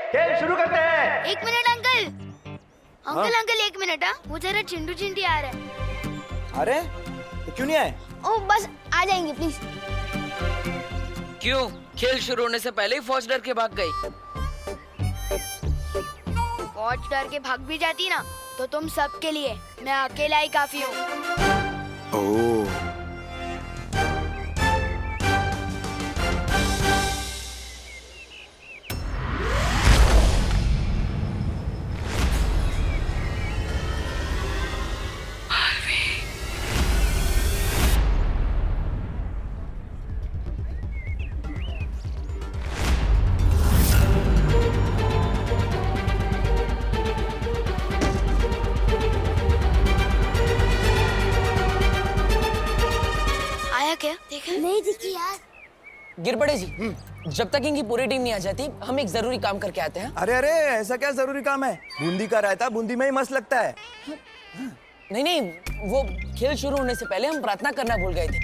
खेल शुरू करते हैं। एक मिनट अंकल। अंकल अंकल एक मिनट। हाँ, वो जरा चिंटू चिंटी आ रहे हैं। अरे तो क्यों नहीं आए? ओ बस आ जाएंगे प्लीज। क्यों? खेल शुरू होने से पहले ही फौज डर के भाग गई। फौज डर के भाग भी जाती ना तो तुम सबके लिए मैं अकेला ही काफी हूँ। ओह आया क्या? देखा नहीं दिखी यार। गिरपड़े जी, जब तक इनकी पूरी टीम नहीं आ जाती हम एक जरूरी काम करके आते हैं। अरे अरे ऐसा क्या जरूरी काम है? बूंदी का रायता बूंदी में ही मस्त लगता है। नहीं नहीं, वो खेल शुरू होने से पहले हम प्रार्थना करना भूल गए थे।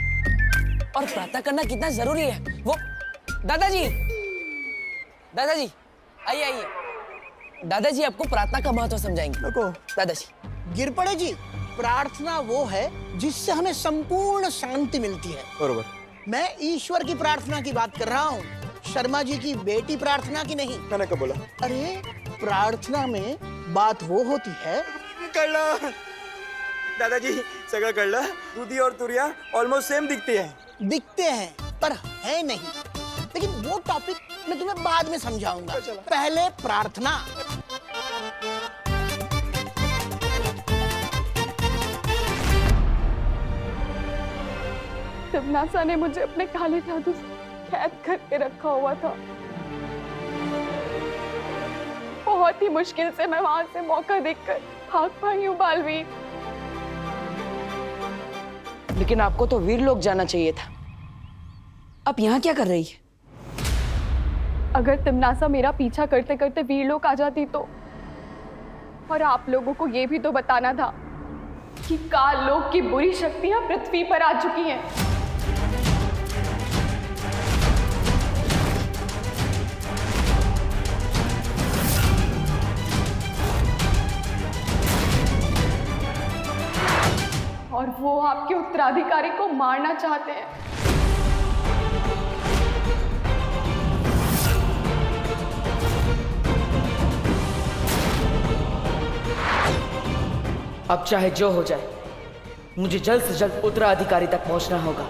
और प्रार्थना करना कितना जरूरी है वो। दादाजी, दादाजी आइए आइए। दादाजी आपको प्रार्थना का महत्व समझाएंगे। देखो दादाजी। गिरपड़े जी, प्रार्थना वो है जिससे हमें संपूर्ण शांति मिलती है। बरोबर। मैं ईश्वर की प्रार्थना की बात कर रहा हूँ, शर्मा जी की बेटी प्रार्थना की नहीं। मैंने कब बोला? अरे प्रार्थना में बात वो होती है। कळलं दादाजी, सगळं कळलं। दूधी और तुरिया ऑलमोस्ट सेम दिखती है। दिखते हैं पर है नहीं। लेकिन वो टॉपिक मैं तुम्हें बाद में समझाऊंगा। पहले प्रार्थना। तिम्नासा ने मुझे अपने काले जादू से कैद करके रखा हुआ था। बहुत ही मुश्किल से मैं वहां से मौका देखकर भाग पाई हूँ बालवीर। लेकिन आपको तो वीर लोग जाना चाहिए था। आप यहाँ क्या कर रही है? अगर तिम्नासा मेरा पीछा करते करते वीरलोक आ जाती तो, और आप लोगों को ये भी तो बताना था कि काल लोक की बुरी शक्तियां पृथ्वी पर आ चुकी हैं। और वो आपके उत्तराधिकारी को मारना चाहते हैं। अब चाहे जो हो जाए, मुझे जल्द से जल्द उत्तराधिकारी तक पहुंचना होगा।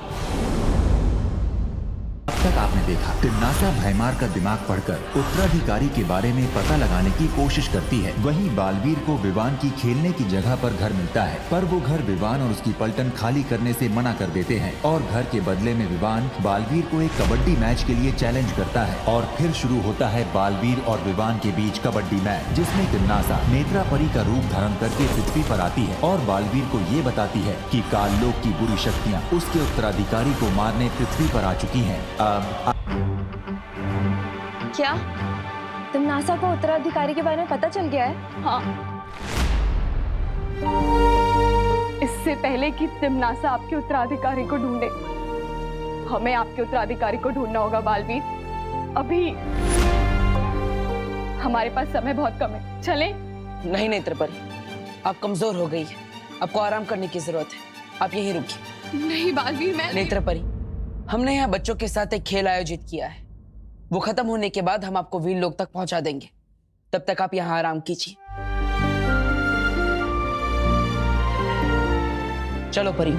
अब तक आपने देखा तिम्नासा भयमार का दिमाग पढ़कर उत्तराधिकारी के बारे में पता लगाने की कोशिश करती है। वहीं बालवीर को विवान की खेलने की जगह पर घर मिलता है, पर वो घर विवान और उसकी पलटन खाली करने से मना कर देते हैं और घर के बदले में विवान बालवीर को एक कबड्डी मैच के लिए चैलेंज करता है। और फिर शुरू होता है बालवीर और विवान के बीच कबड्डी मैच, जिसमें तिम्नासा नेत्रा परी का रूप धारण करके पृथ्वी पर आती है और बालवीर को ये बताती है कि काल लोक की बुरी शक्तियाँ उसके उत्तराधिकारी को मारने पृथ्वी पर आ चुकी है। क्या तिम्नासा को उत्तराधिकारी के बारे में पता चल गया है? हाँ। इससे पहले कि तिम्नासा आपके उत्तराधिकारी को ढूंढे, हमें आपके उत्तराधिकारी को ढूंढना होगा बालवीर। अभी हमारे पास समय बहुत कम है, चलें? नहीं नेत्रपरी, आप कमजोर हो गई है, आपको आराम करने की जरूरत है। आप यहीं रुकिए। नहीं बालवीर, मैं नेत्रपरी, हमने यहाँ बच्चों के साथ एक खेल आयोजित किया है। वो खत्म होने के बाद हम आपको वीर लोक तक पहुंचा देंगे। तब तक आप यहाँ आराम कीजिए। चलो परी।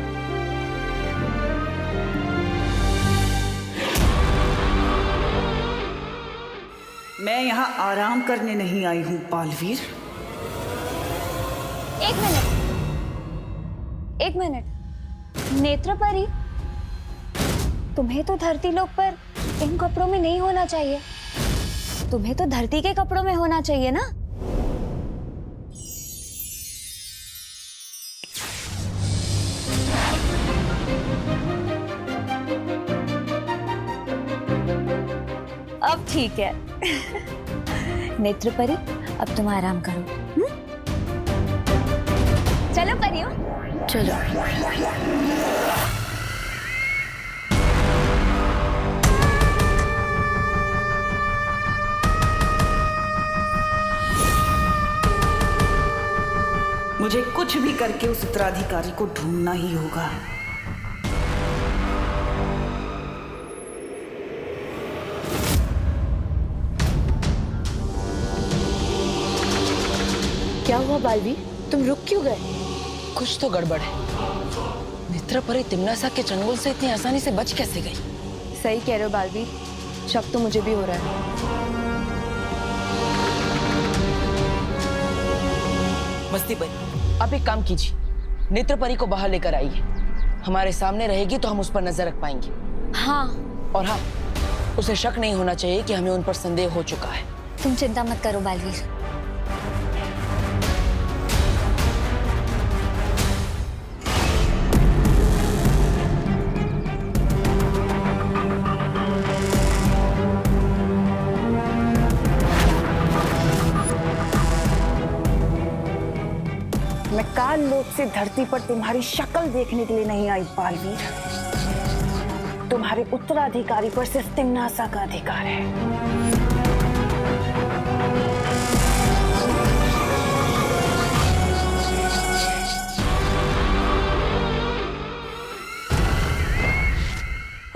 मैं यहाँ आराम करने नहीं आई हूँ बालवीर। एक मिनट नेत्रपरी, तुम्हें तो धरती लोक पर इन कपड़ों में नहीं होना चाहिए। तुम्हें तो धरती के कपड़ों में होना चाहिए ना। अब ठीक है। नेत्रपरी, अब तुम आराम करो। चलो परियो, चलो। कुछ भी करके उस उत्तराधिकारी को ढूंढना ही होगा। क्या हुआ बालवीर, तुम रुक क्यों गए? कुछ तो गड़बड़ है। नेत्रपरी तिम्नासा के चंगुल से इतनी आसानी से बच कैसे गई? सही कह रहे हो बालवीर, शक तो मुझे भी हो रहा है। मस्ती परी, आप एक काम कीजिए, नेत्रपरी को बाहर लेकर आइए। हमारे सामने रहेगी तो हम उस पर नजर रख पाएंगे। हाँ। और हाँ, उसे शक नहीं होना चाहिए कि हमें उन पर संदेह हो चुका है। तुम चिंता मत करो बालवीर। मैं काल लोक से धरती पर तुम्हारी शक्ल देखने के लिए नहीं आई बालवीर। तुम्हारे उत्तराधिकारी पर सिर्फ तिम्नासा का अधिकार है।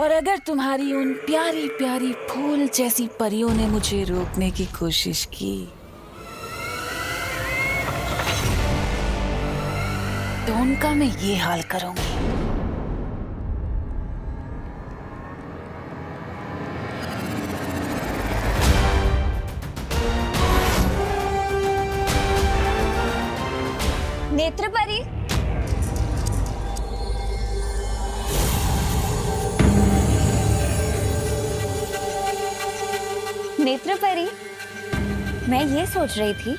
और अगर तुम्हारी उन प्यारी प्यारी फूल जैसी परियों ने मुझे रोकने की कोशिश की तो उनका मैं ये हाल करूंगी। नेत्रपरी, नेत्रपरी, मैं ये सोच रही थी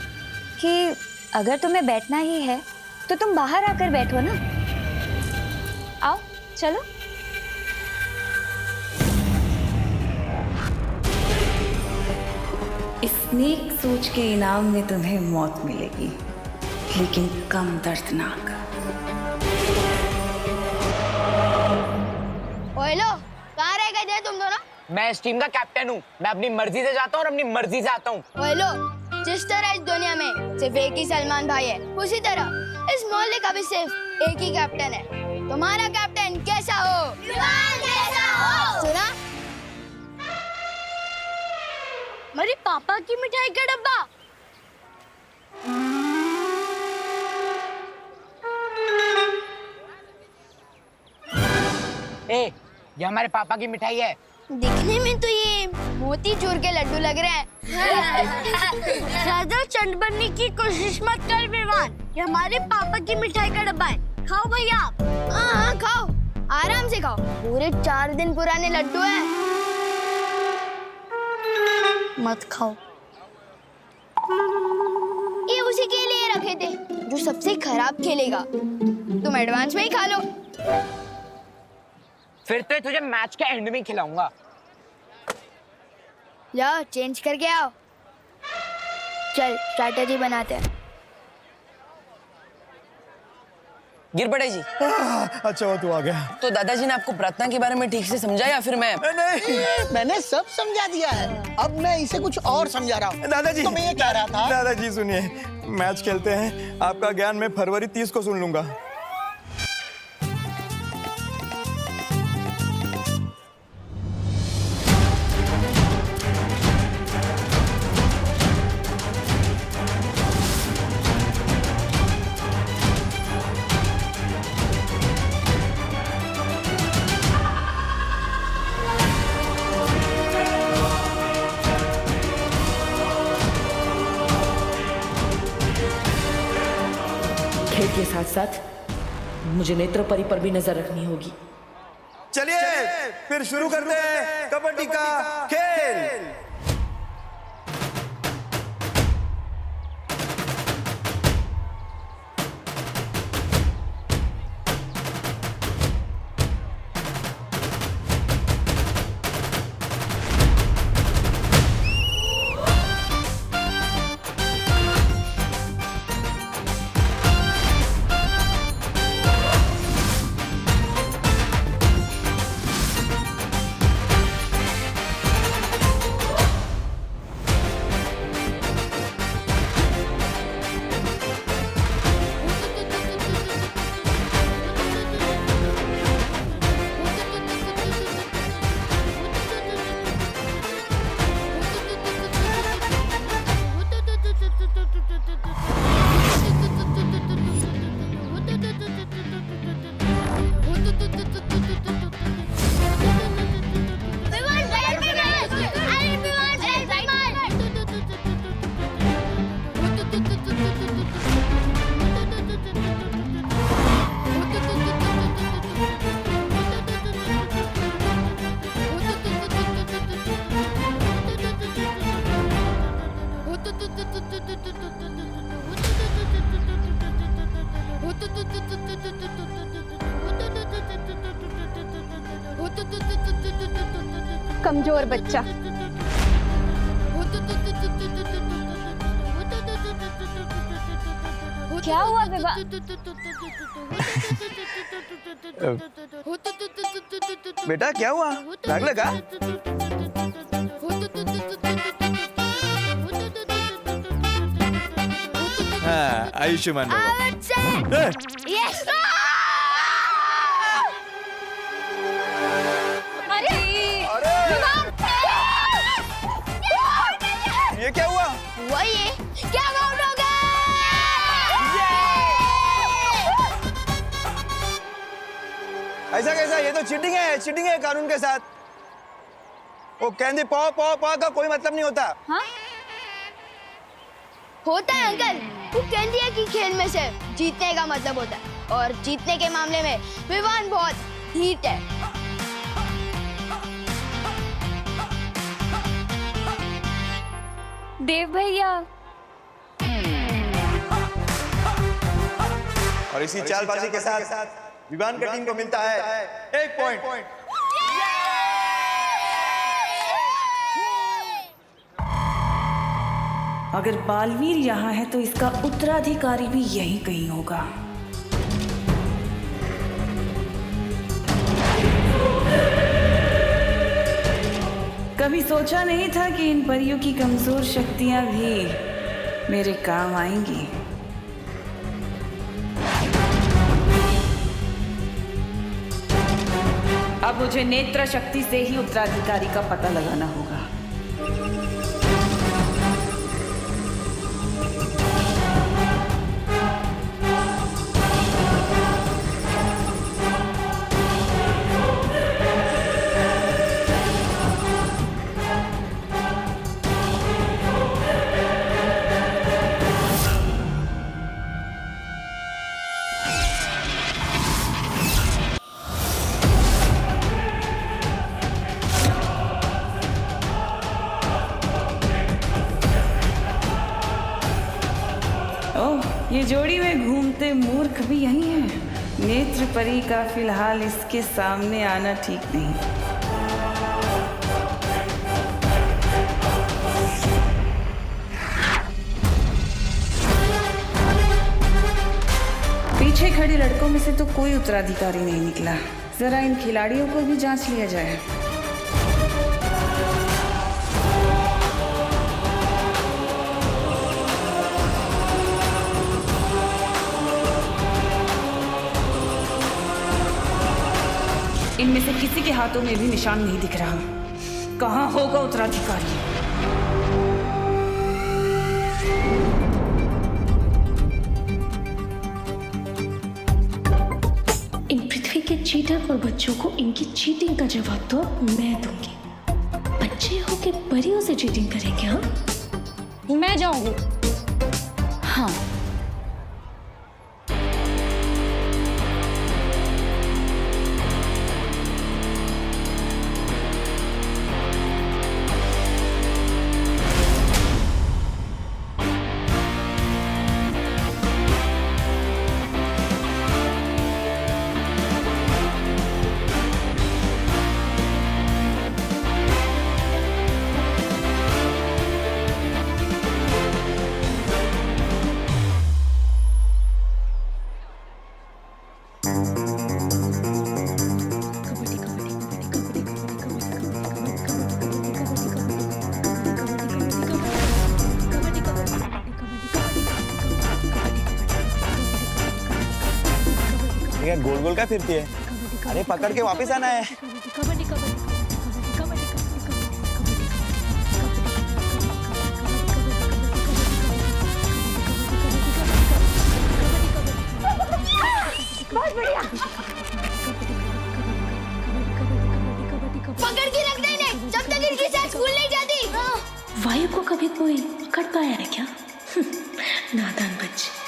कि अगर तुम्हें बैठना ही है तो तुम बाहर आकर बैठो ना। आओ चलो। इस नेक सोच के इनाम में तुम्हें मौत मिलेगी, लेकिन कम दर्दनाक। ओए लो, कहाँ रह गए थे तुम दोनों? मैं इस टीम का कैप्टन हूँ। मैं अपनी मर्जी से जाता हूँ और अपनी मर्जी से आता हूँ। ओए लो, जिस तरह इस दुनिया में सिर्फ एक ही सलमान भाई है, उसी तरह इस मोहल्ले का भी सिर्फ एक ही कैप्टन है। तुम्हारा कैप्टन कैसा हो? कैसा हो? सुना? मेरे पापा की मिठाई का डब्बा। ए, ये हमारे पापा की मिठाई है। दिखने में तो ये मोती चूर के लड्डू लग रहे हैं। ज्यादा चंड बनने की कोशिश मत कर विवान, ये हमारे पापा की मिठाई का डब्बा है। खाओ भैया। हाँ खाओ, आराम से खाओ, पूरे 4 दिन पुराने लड्डू हैं। मत खाओ, ये उसी के लिए रखे थे जो सबसे खराब खेलेगा। तुम एडवांस में ही खा लो। फिर तो तुझे मैच के एंड में खिलाऊंगा। जाओ चेंज करके आओ। चल स्ट्रैटेजी बनाते हैं। गिरबड़े जी। अच्छा हुआ तू आ गया। तो दादाजी ने आपको प्रार्थना के बारे में ठीक से समझा या फिर मैं? नहीं, मैंने सब समझा दिया है, अब मैं इसे कुछ और समझा रहा हूँ। दादाजी। तो मैं ये कह रहा था। दादाजी सुनिए, मैच खेलते हैं, आपका ज्ञान मैं फरवरी 30 को सुन लूंगा। खेल के साथ साथ मुझे नेत्रपरी पर भी नजर रखनी होगी। चलिए फिर शुरू करते हैं कबड्डी का खेल। कमजोर बच्चा। क्या हुआ विवाह? बेटा क्या हुआ, लागलं का? हाँ, आयुष्यमान भव. यस ये क्या हुआ? वही है, क्या बाउंड हो गए? ऐसा कैसा? ये तो चीटिंग है कानून के साथ. वो कहती पौ पौ पौ का कोई मतलब नहीं होता. हाँ? होता है अंकल, वो कहती है कि खेल में से जीतने का मतलब होता है, और जीतने के मामले में विवान बहुत हीट है. देव भैया, और इसी चालबाजी के साथ विवान का टीम को मिलता है 1 पॉइंट. अगर बालवीर यहाँ है तो इसका उत्तराधिकारी भी यहीं कहीं होगा। कभी सोचा नहीं था कि इन परियों की कमजोर शक्तियां भी मेरे काम आएंगी। अब मुझे नेत्र शक्ति से ही उत्तराधिकारी का पता लगाना होगा। ये जोड़ी में घूमते मूर्ख भी यही है। नेत्र परी का फिलहाल इसके सामने आना ठीक नहीं। पीछे खड़े लड़कों में से तो कोई उत्तराधिकारी नहीं निकला। जरा इन खिलाड़ियों को भी जांच लिया जाए। इनमें से किसी के हाथों में भी निशान नहीं दिख रहा। कहाँ होगा उत्तराधिकारी? इन पृथ्वी के चीटर और बच्चों को इनकी चीटिंग का जवाब तो मैं दूंगी। बच्चे हो के परियों से चीटिंग करेंगे? हाँ, मैं जाऊंगी। हाँ, गोल गोल का फिरती है? अरे पकड़ के वापस आना है। बहुत बढ़िया। पकड़ के रख देने जब तक इनकी सांस फूल नहीं जाती। वायु को कभी कोई पकड़ पाया है क्या? नादान बच्चे।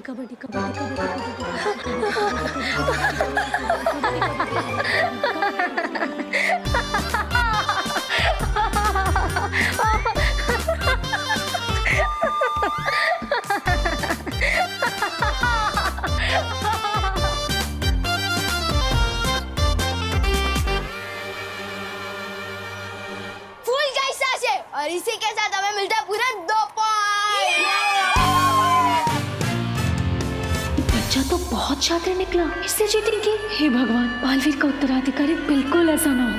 कबड्डी फुल जैसा से, और इसी के साथ हमें मिलता है पूरा 2 पॉइंट। बच्चा तो बहुत शातिर निकला, इससे चीटिंग की। हे भगवान, बालवीर का उत्तराधिकारी बिल्कुल ऐसा ना हो।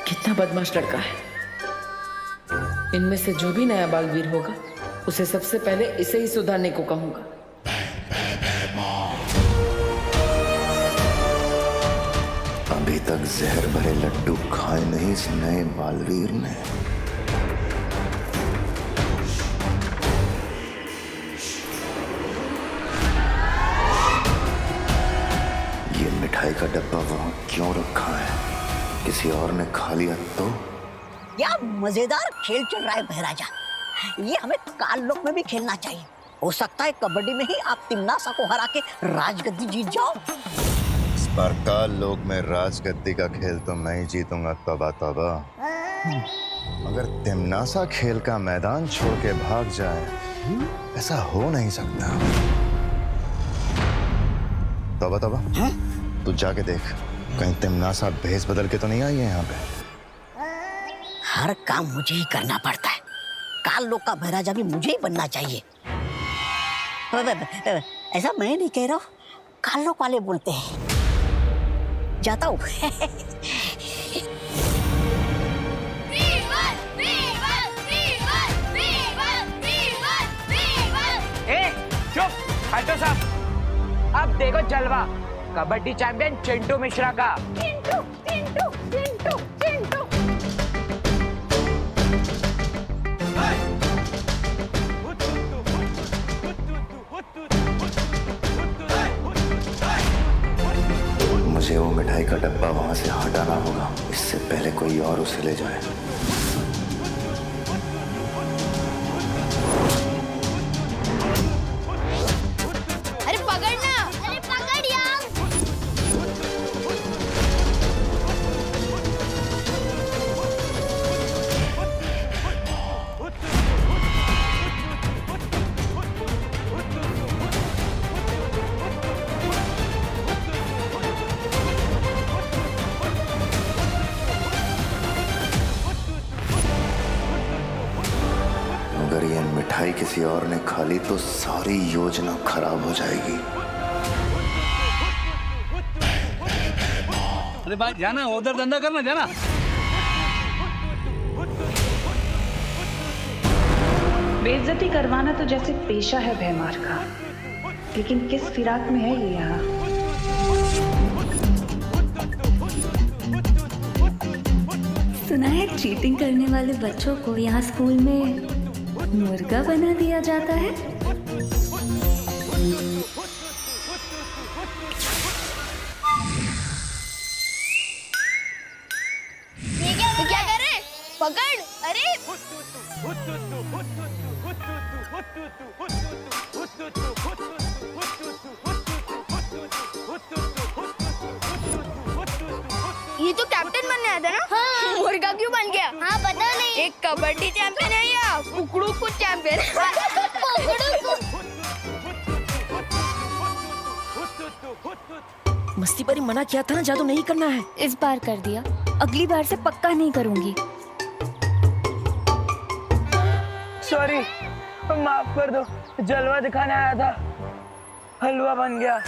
कितना बदमाश लड़का है। इनमें से जो भी नया बालवीर होगा उसे सबसे पहले इसे ही सुधारने को कहूंगा। अभी तक जहर भरे लड्डू खाए नहीं इस नए बालवीर ने। ये मिठाई का डब्बा वहां क्यों रखा है? किसी और ने खा लिया तो? क्या मजेदार खेल चल रहा है बहराजा। ये हमें काल लोक में भी खेलना चाहिए। हो सकता है कबड्डी में ही आप तिमनासा को हरा के राजगद्दी जीत जाओ। इस बार काल लोक में राजगद्दी का खेल तो मैं ही जीतूंगा। तौबा तौबा। मगर तिमनासा खेल का मैदान छोड़ के भाग जाए, ऐसा हो नहीं सकता। तौबा तौबा। तू जाके देख, कहीं तिमनासा भेस बदल के तो नहीं आई है यहाँ पे। हर काम मुझे ही करना पड़ता है। काल लोक का बहराजा भी मुझे ही बनना चाहिए। ऐसा मैं नहीं कह रहा हूँ, काल लोक वाले बोलते हैं। जाता हूँ। चुप, हटो साहब। अब देखो जलवा कबड्डी चैंपियन चिंटू मिश्रा का। चिंटू चिंटू चिंटू चिंटू। मुझे वो मिठाई का डब्बा वहां से हटाना होगा, इससे पहले कोई और उसे ले जाए। अरे पकड़ना, अरे पकड़ यार। अगर ये मिठाई किसी और ने खा ली तो सारी योजना खराब हो जाएगी। अरे भाई जाना, उधर धंधा करना, जाना। बेइज्जती करवाना तो जैसे पेशा है भैमार का, लेकिन किस फिराक में है ये यहाँ। सुना है चीटिंग करने वाले बच्चों को यहाँ स्कूल में मुर्गा बना दिया जाता है। ये क्या कर रहे? पकड़, अरे ये तो कैप्टन बनने आया था ना? हाँ। मुर्गा क्यों बन गया? हाँ पता नहीं। एक कबड्डी चैंपियन है या कुकड़ू कुछ चैंपियन? मस्ती पर ही मना किया था ना, जादू नहीं करना है। इस बार कर दिया, अगली बार से पक्का नहीं करूंगी। सॉरी, माफ कर दो। जलवा दिखाने आया था, हलवा बन गया।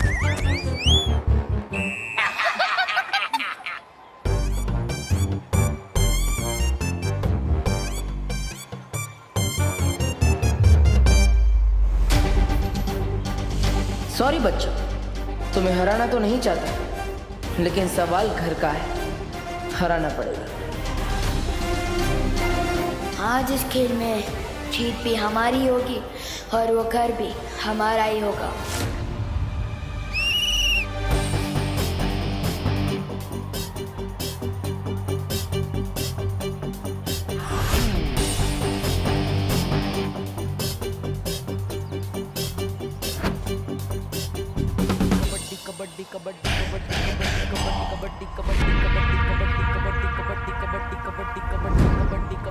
सॉरी बच्चों, तुम्हें हराना तो नहीं चाहता, लेकिन सवाल घर का है, हराना पड़ेगा। आज इस खेल में जीत भी हमारी होगी और वो घर भी हमारा ही होगा।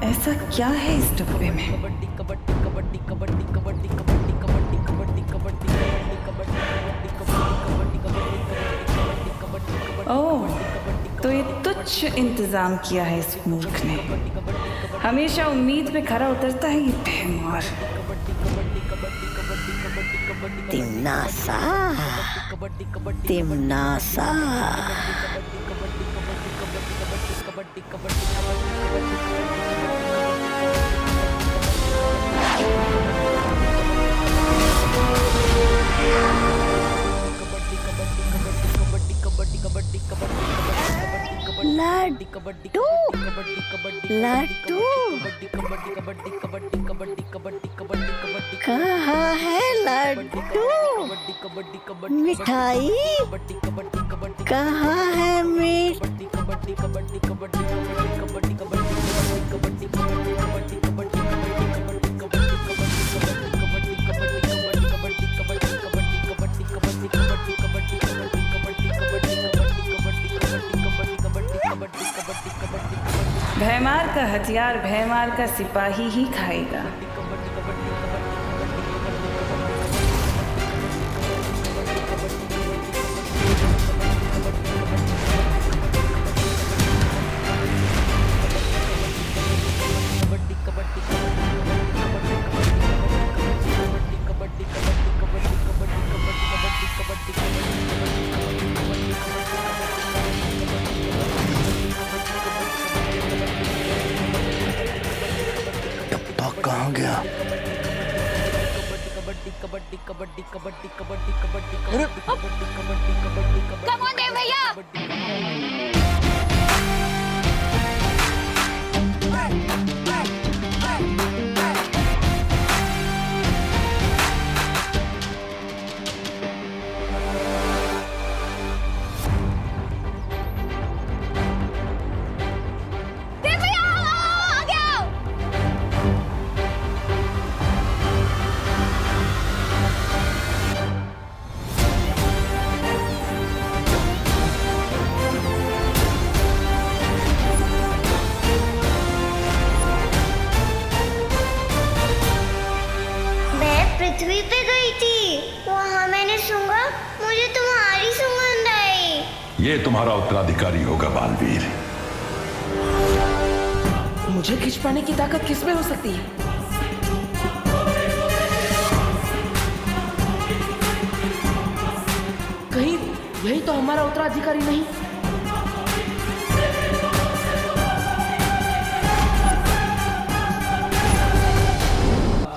ऐसा क्या है इस डब्बे में? ओह, तो ये तुच्छ इंतजाम किया है इस मूर्ख ने। हमेशा उम्मीद पे खरा उतरता है ये भैंमार। तिम्नासा, तिम्नासा। लड्डू, लड्डू कहाँ है लड्डू? मिठाई कहाँ है? भैमार का हथियार भैमार का सिपाही ही खाएगा। कहाँ गया? Come on, देव भैया। पृथ्वी पे गई थी, वहाँ मैंने सूंघा, मुझे तुम्हारी सुगंध आई। ये तुम्हारा उत्तराधिकारी होगा बालवीर। मुझे खींच पाने की ताकत किसमें हो सकती है? कहीं यही तो हमारा उत्तराधिकारी नहीं?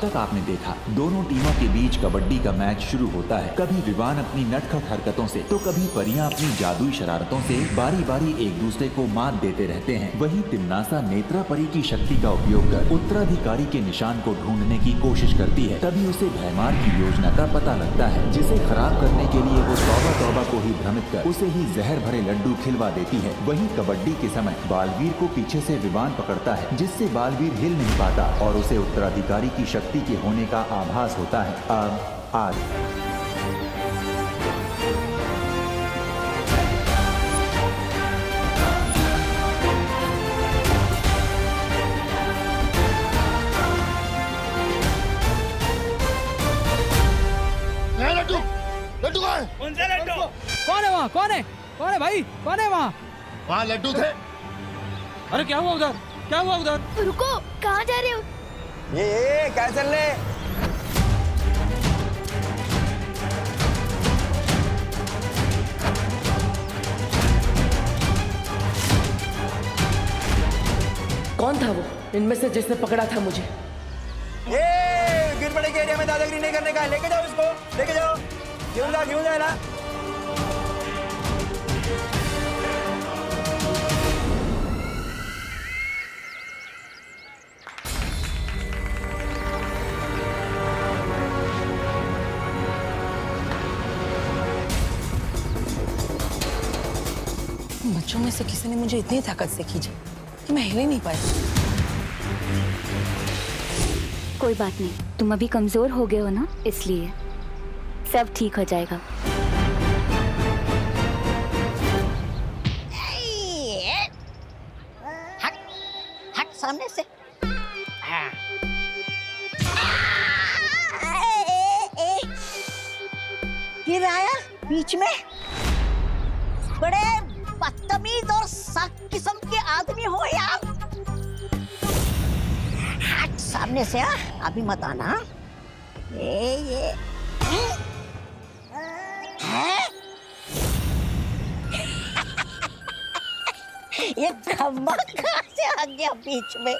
तक आपने देखा दोनों टीमों के बीच कबड्डी का मैच शुरू होता है। कभी विवान अपनी नटखट हरकतों से तो कभी परियां अपनी जादुई शरारतों से बारी बारी एक दूसरे को मात देते रहते हैं। वहीं तिम्नासा नेत्रा परी की शक्ति का उपयोग कर उत्तराधिकारी के निशान को ढूंढने की कोशिश करती है। तभी उसे भैमार की योजना का पता लगता है, जिसे खराब करने के लिए वो तौबा तौबा को ही भ्रमित कर उसे ही जहर भरे लड्डू खिलवा देती है। वहीं कबड्डी के समय बालवीर को पीछे से विवान पकड़ता है, जिससे बालवीर हिल नहीं पाता और उसे उत्तराधिकारी की शक्ति के होने का आभास होता है। आज लड्डू, लड्डू कहाँ है? कौन सा लड्डू? कौन है वहाँ? कौन है? कौन है भाई? कौन है वहाँ? वहाँ लड्डू थे। अरे क्या हुआ उधर? क्या हुआ उधर? रुको, कहाँ जा रहे हो? ये क्या चल रहे? कौन था वो इनमें से जिसने पकड़ा था मुझे? ये गिरबड़े के एरिया में दादागिरी नहीं करने का है। लेके जाओ इसको, लेके जाओ। क्यों जाए ना? बच्चों में से किसी ने मुझे इतनी ताकत से खींचा कि मैं हिल ही नहीं पाया। कोई बात नहीं, तुम अभी कमजोर हो गए हो ना, इसलिए सब ठीक हो जाएगा। हट हट सामने से। फिर आया बीच में। बड़े बदतमीज और सख्त किस्म के आदमी हो यार। हट सामने से। अभी मत आना। ये ये खंबा कहाँ से आ गया बीच में?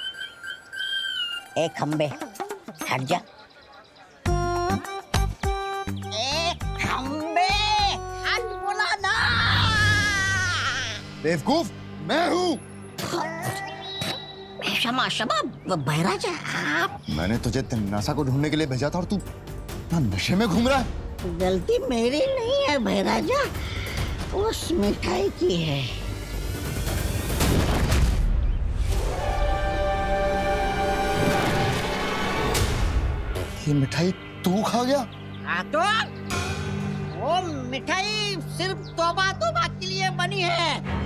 ए खंबे हट जा। ए खंबे हट बोला ना। बेवकूफ मैं हूँ। क्षमा क्षमा बहराजा आप। मैंने तुझे तिमनासा को ढूंढने के लिए भेजा था और तू नशे में घूम रहा है। गलती मेरी नहीं है बहराजा, उस मिठाई की है। ये मिठाई तू खा गया? हाँ तो वो मिठाई सिर्फ तौबा तौबा के लिए बनी है।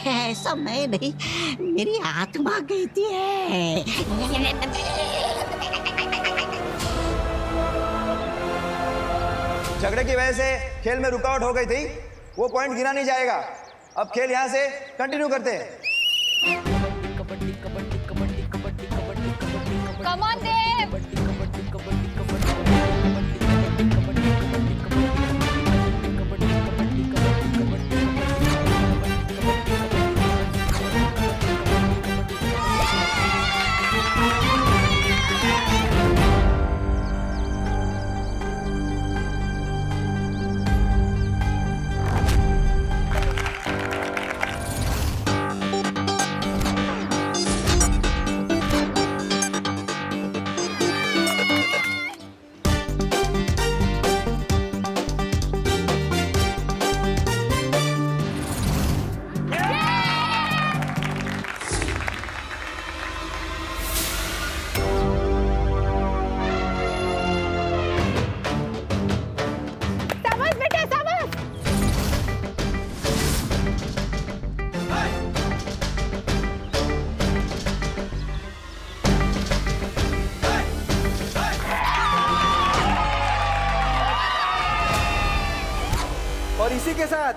ऐसा मैं नहीं, मेरी आत्मा कहती है। झगड़े की वजह से खेल में रुकावट हो गई थी, वो पॉइंट गिना नहीं जाएगा। अब खेल यहाँ से कंटिन्यू करते हैं। Come on, Dev. और इसी के साथ